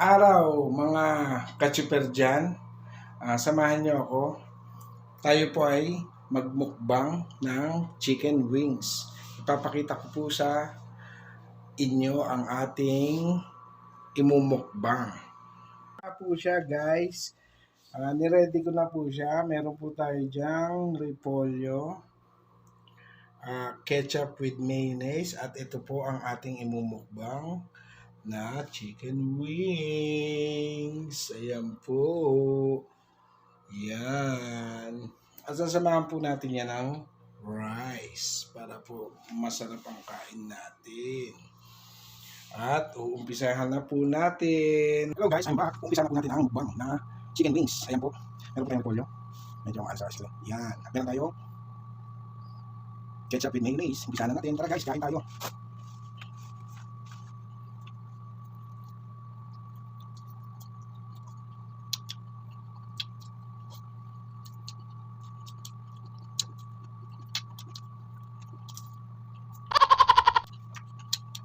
araw mga ka-chipper dyan. Samahan niyo ako. Tayo po ay magmukbang ng chicken wings. Ipapakita ko po sa inyo ang ating imumukbang. Po siya guys. Niready ko na po siya. Meron po tayo dyang repolyo, ketchup with mayonnaise, at ito po ang ating imumukbang na chicken wings. Ayan po. Yan. At sasamahan po natin yan ng rice para po masarap ang kain natin. At uumpisahan na po natin. Hello guys, I'm back. Uumpisahan na po natin ang mukbang na chicken wings. Ayan po. Meron po tayong pollo. Medyo ang ansars ko. Yan. At meron tayo ketchup with mayonnaise. Umpisahan na natin. Tara guys, kain tayo.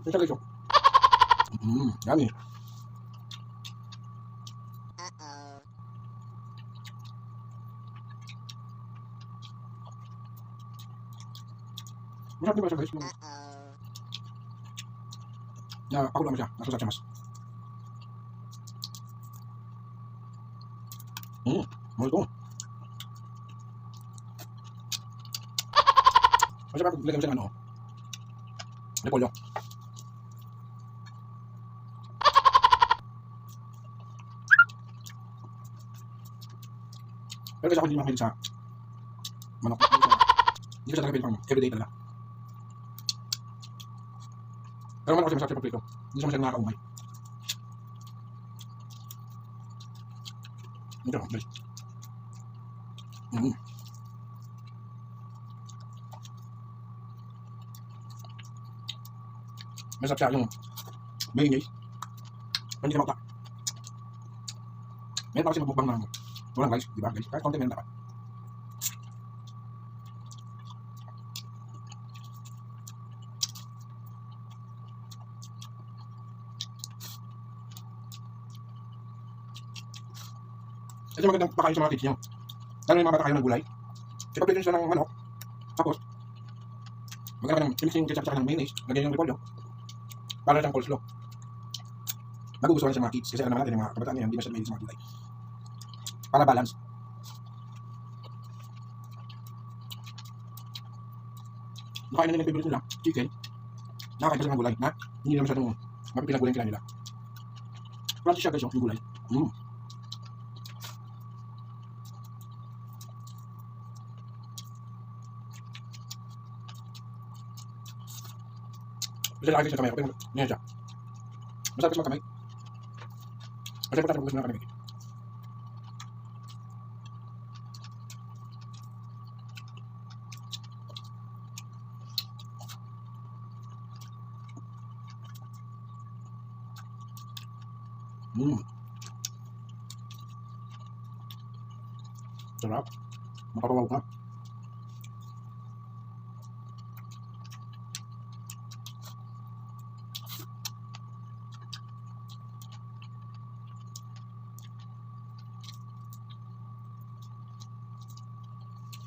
Ito guys. Yummy. Masarap din ba siya guys? Pakulo mo siya. Nasusap siya mas. Mahal ko. Masarap pag lagyan mo siya ng ano. Repolyo. Pero kasi ako hindi makahilig sa manok. Hindi ko siya talaga pwede pang everyday talaga. Pero man ako siya masarap siya pagprito. Hindi siya masyadong nakakaumay. Ito guys. Masarap siya yung mayonnaise. Hindi siya mautak. Meron pa kasi magmukbang ng walang rice, di ba guys? Kahit konti meron dapat. Ito yung magandang pakain sa mga kids nyo. Lalo yung mga bata kayo ng gulay. Ipag-prito nyo sila ng manok. Tapos, magkakaroon ng sinising ketchup sa ng mayonnaise. Lagyan yung repolyo. Para siyang coleslaw. Nagugustuhan sa mga kids. Kasi alam naman natin yung mga kabataan ngayon, hindi masyadong mahilig sa mga gulay. Para balance. Nakain na nila yung favorite nila, chicken. Nakakain kasi ng gulay na hindi na masyadong mapipilang gulay yung kailangan nila. Crunchy siya guys yung gulay. Kasi laki siya sa kamay ko, pero niyan siya. Masarap kasi magkamay. Masarap po tayo pag gusto na kamay. Sarap. Makapawaw ka.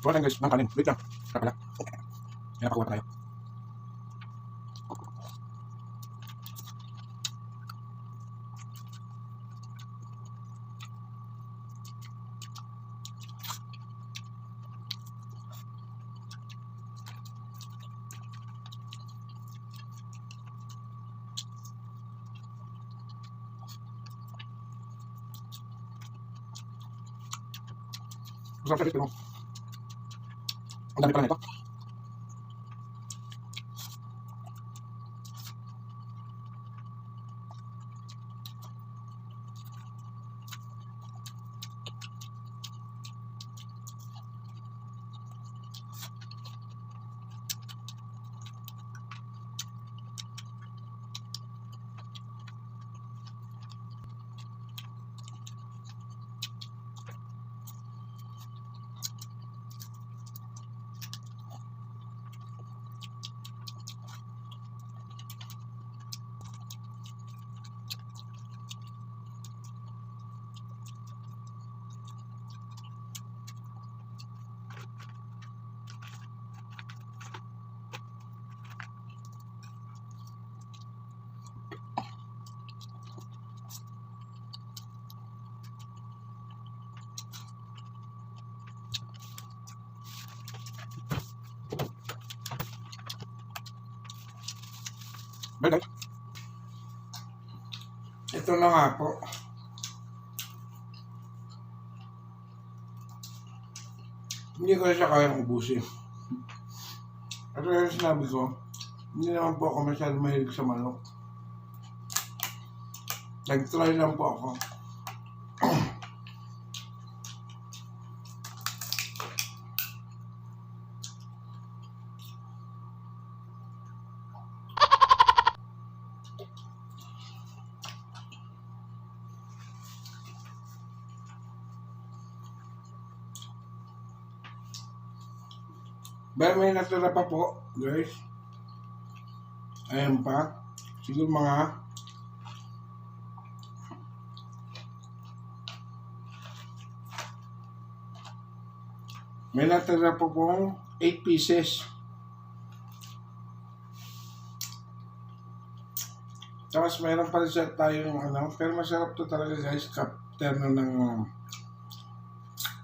Kuha lang guys ng kanin. Wait lang. Kaya pala. Kaya napakuha pa tayo. Masarap siya pero ang dami pala nito. Bye. Ito na nga po. Hindi ko siya kayang ubusin. At yung sinabi ko, hindi naman po ako masyadong mahilig sa manok. Nag-try lang po ako. Pero may natira pa po, guys. Ayan pa. Siguro mga may natira po pong 8 pieces. Tapos mayroon pa rin siya tayong pero masarap to talaga guys, kapterno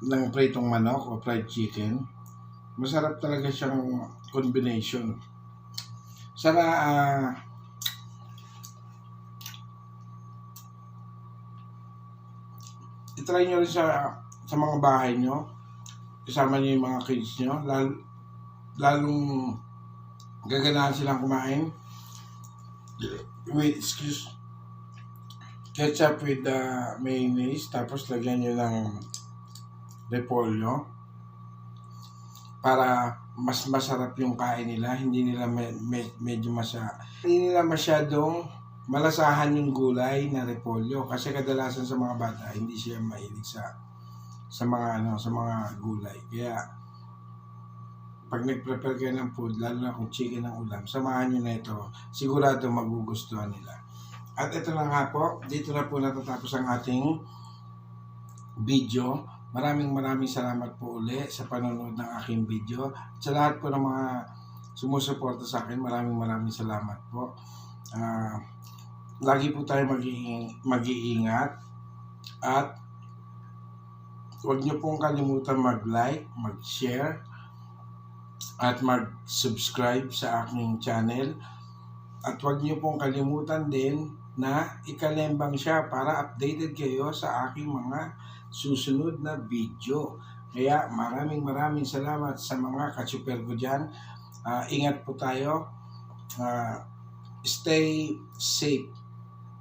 ng pritong manok o fried chicken. Masarap talaga siyang combination. Sana itry nyo rin sa mga bahay nyo. Kasama nyo yung mga kids nyo. Lalong gaganahan silang kumain. With, ketchup with mayonnaise. Tapos lagyan nyo ng repolyo. Para mas masarap yung kain nila, hindi nila medyo hindi nila masyadong malasahan yung gulay na repolyo kasi kadalasan sa mga bata hindi siya mahilig sa mga gulay. Kaya pag nag-prepare kayo ng food, lalo na kung chicken ang ulam, samahan nyo na ito, sigurado magugustuhan nila. At ito na nga po, dito na po natatapos ang ating video. Maraming salamat po uli sa panonood ng aking video. Sa lahat po ng mga sumusuporta sa akin, maraming salamat po. Lagi po tayo mag-iingat at huwag niyo pong kalimutan mag-like, mag-share at mag-subscribe sa aking channel. At huwag niyo pong kalimutan din na ikalembang siya para updated kayo sa aking mga susunod na video. Kaya maraming salamat sa mga ka-super ko dyan. Ingat po tayo. Stay safe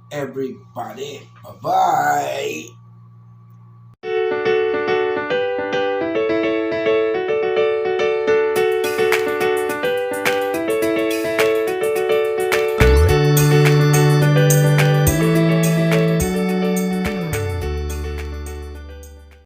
everybody. Bye-bye!